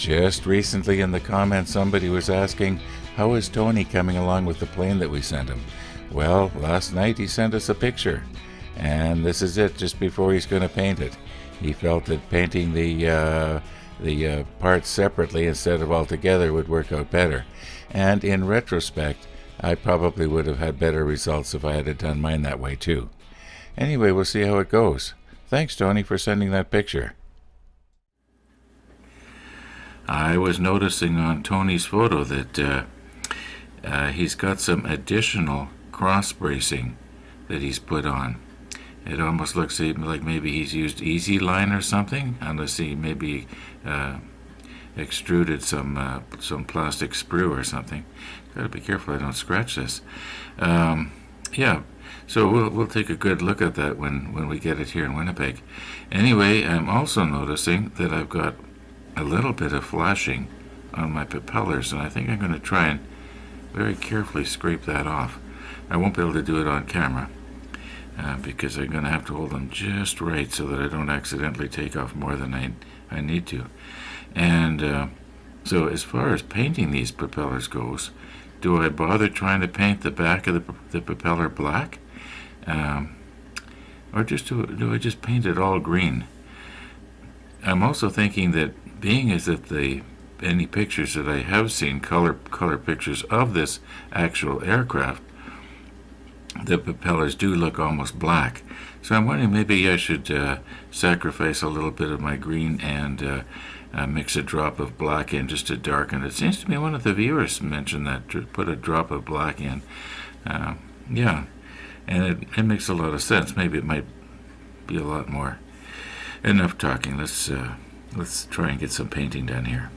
Just recently in the comments, somebody was asking, how is Tony coming along with the plane that we sent him? Well, last night he sent us a picture, and this is it just before he's going to paint it. He felt that painting the parts separately instead of all together would work out better. And in retrospect, I probably would have had better results if I had done mine that way too. Anyway, we'll see how it goes. Thanks, Tony, for sending that picture. I was noticing on Tony's photo that he's got some additional cross bracing that he's put on. It almost looks like maybe he's used Easy Line or something, unless he maybe extruded some plastic sprue or something. Gotta be careful I don't scratch this. Yeah, so we'll take a good look at that when we get it here in Winnipeg. Anyway, I'm also noticing that I've got a little bit of flashing on my propellers, and I think I'm going to try and very carefully scrape that off. I won't be able to do it on camera because I'm going to have to hold them just right so that I don't accidentally take off more than I need to. And so as far as painting these propellers goes, do I bother trying to paint the back of the propeller black? Or do I just paint it all green? I'm also thinking that being as that any pictures that I have seen, color pictures of this actual aircraft, the propellers do look almost black. So I'm wondering maybe I should sacrifice a little bit of my green and mix a drop of black in just to darken it. It seems to me one of the viewers mentioned that, to put a drop of black in. Yeah, and it makes a lot of sense. Maybe it might be a lot more. Enough talking. Let's try and get some painting done here.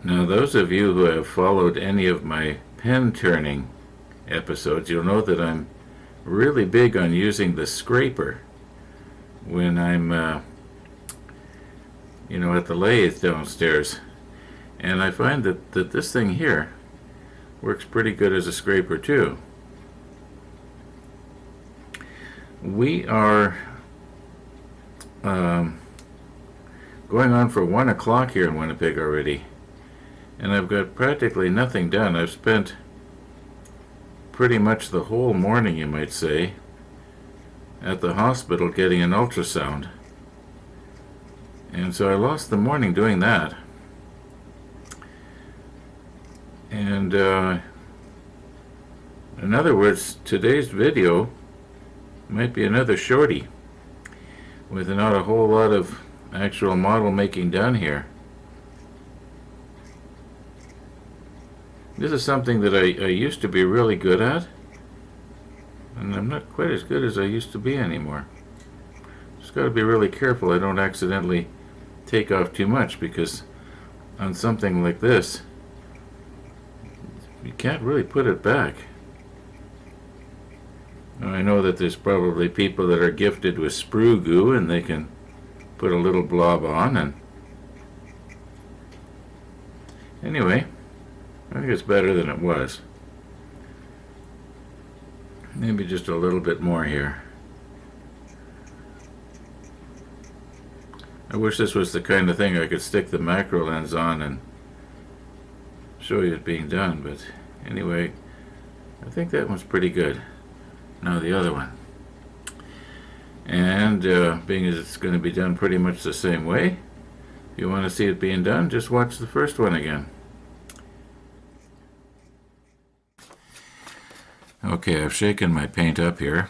Now, those of you who have followed any of my pen turning episodes, you'll know that I'm really big on using the scraper when I'm at the lathe downstairs. And I find that this thing here works pretty good as a scraper too. We are going on for 1 o'clock here in Winnipeg already, and I've got practically nothing done. I've spent pretty much the whole morning, you might say, at the hospital getting an ultrasound. And so I lost the morning doing that. And in other words, today's video might be another shorty with not a whole lot of actual model making done here. This is something that I used to be really good at, and I'm not quite as good as I used to be anymore. Just got to be really careful I don't accidentally take off too much, because on something like this you can't really put it back. Now, I know that there's probably people that are gifted with sprue goo and they can put a little blob on, and anyway, I think it's better than it was. Maybe just a little bit more here. I wish this was the kind of thing I could stick the macro lens on and show you it being done, but anyway, I think that one's pretty good. Now the other one. And being as it's going to be done pretty much the same way, if you want to see it being done, just watch the first one again. Okay, I've shaken my paint up here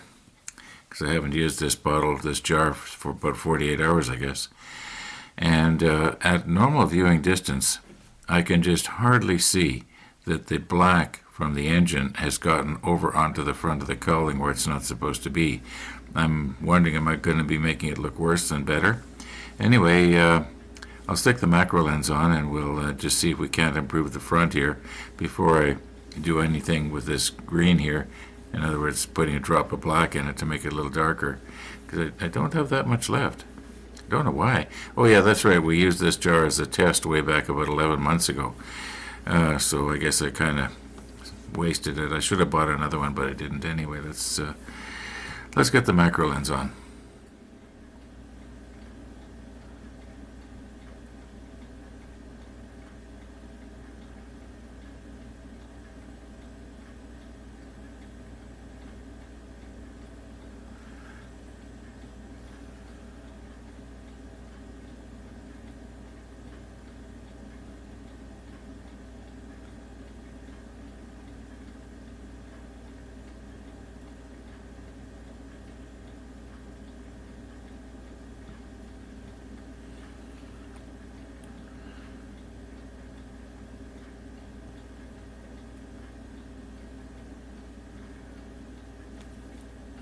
because I haven't used this jar for about 48 hours, I guess. And at normal viewing distance, I can just hardly see that the black from the engine has gotten over onto the front of the cowling where it's not supposed to be. I'm wondering, am I going to be making it look worse than better? Anyway, I'll stick the macro lens on and we'll just see if we can't improve the front here before I do anything with this green here. In other words, putting a drop of black in it to make it a little darker, because I don't have that much left. I don't know why. Oh yeah, that's right, we used this jar as a test way back about 11 months ago. So I guess I kind of wasted it. I should have bought another one, but I didn't anyway. Let's get the macro lens on.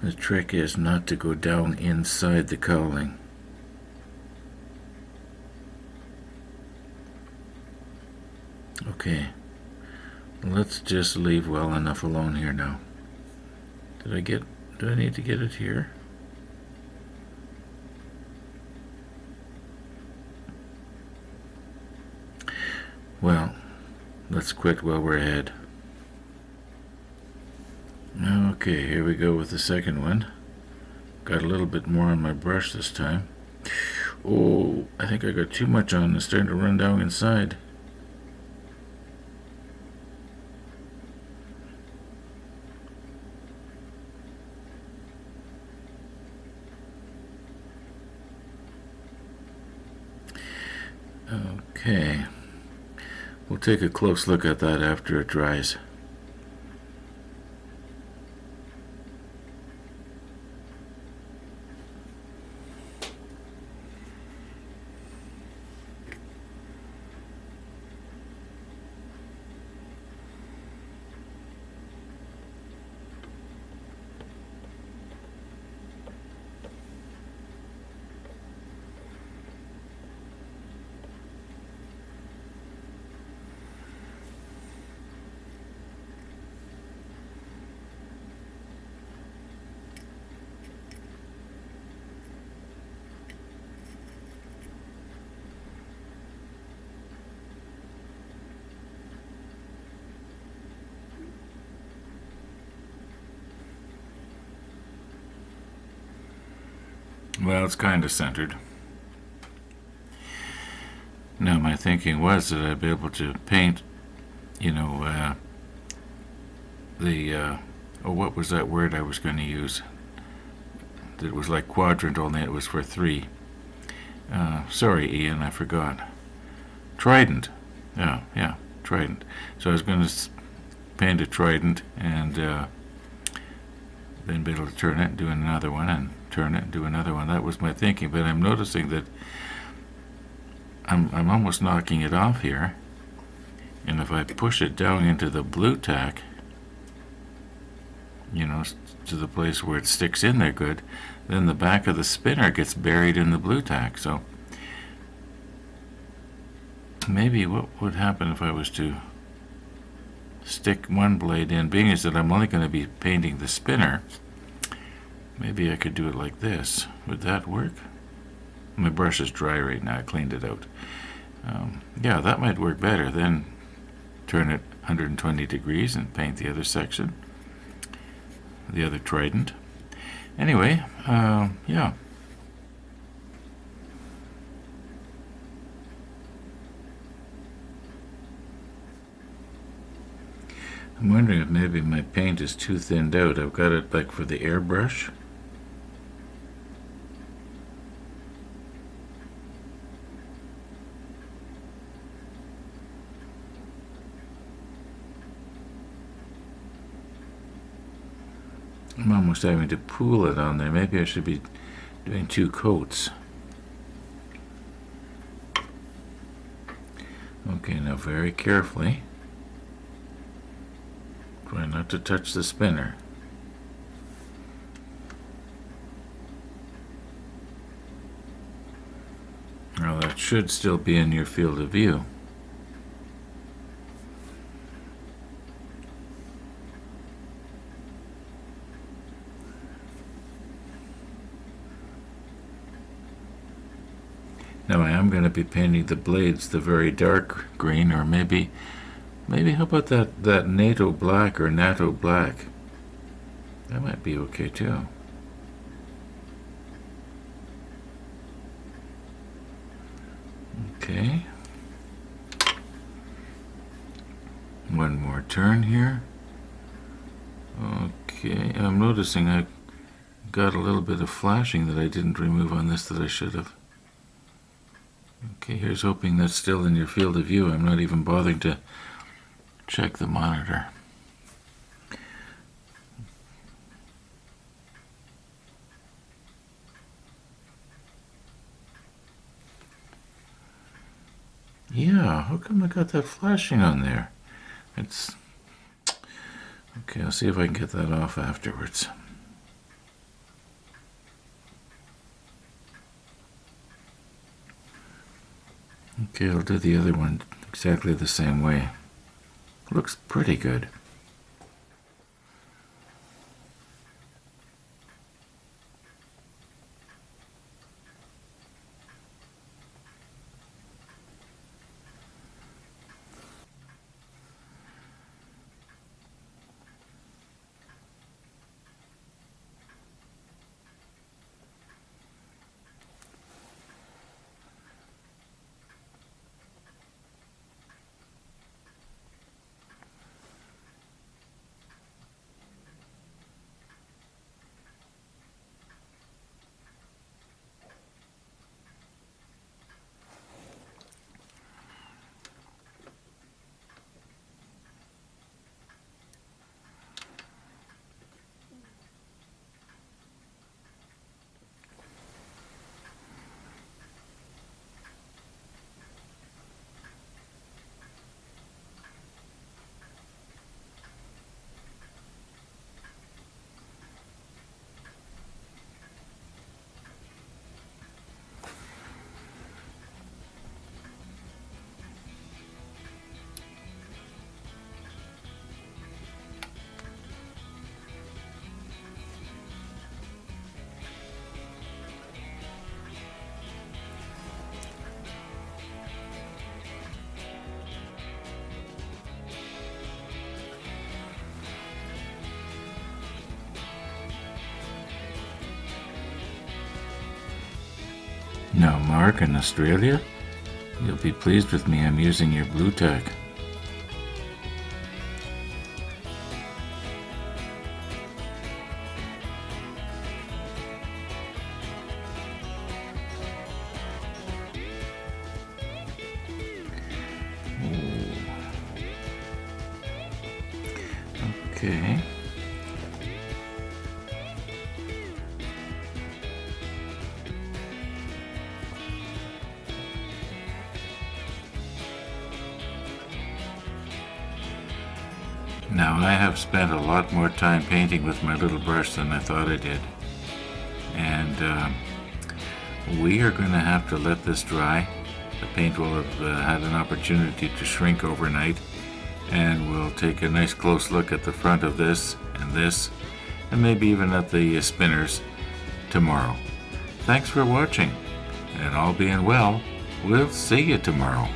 The trick is not to go down inside the cowling. Okay, let's just leave well enough alone here now. Do I need to get it here? Well, let's quit while we're ahead. Okay, here we go with the second one. Got a little bit more on my brush this time. Oh, I think I got too much on. It's starting to run down inside. Okay, we'll take a close look at that after it dries. Well, it's kind of centered. Now, my thinking was that I'd be able to paint, what was that word I was going to use? That was like quadrant, only it was for 3. Sorry, Ian, I forgot. Trident. Yeah, trident. So I was going to paint a trident and then be able to turn it and do another one, and turn it and do another one. That was my thinking, but I'm noticing that I'm almost knocking it off here, and if I push it down into the blue tack, to the place where it sticks in there good, then the back of the spinner gets buried in the blue tack. So maybe what would happen if I was to stick one blade in, being as that I'm only going to be painting the spinner, maybe I could do it like this. Would that work? My brush is dry right now. I cleaned it out. Yeah, that might work better. Then turn it 120 degrees and paint the other section, the other trident. Anyway, yeah. I'm wondering if maybe my paint is too thinned out. I've got it like for the airbrush. I'm almost having to pool it on there. Maybe I should be doing 2 coats. Okay, now very carefully. Try not to touch the spinner. Now that should still be in your field of view. Now I am going to be painting the blades the very dark green, or maybe Maybe how about that NATO black or NATO black? That might be okay too. Okay. One more turn here. Okay, I'm noticing I got a little bit of flashing that I didn't remove on this that I should have. Okay, here's hoping that's still in your field of view. I'm not even bothering to check the monitor. Yeah, how come I got that flashing on there? It's... Okay, I'll see if I can get that off afterwards. Okay, I'll do the other one exactly the same way. Looks pretty good. Now, Mark in Australia, you'll be pleased with me. I'm using your blue tack. Okay. Now, I have spent a lot more time painting with my little brush than I thought I did. And we are going to have to let this dry. The paint will have had an opportunity to shrink overnight. And we'll take a nice close look at the front of this, and maybe even at the spinners tomorrow. Thanks for watching, and all being well, we'll see you tomorrow.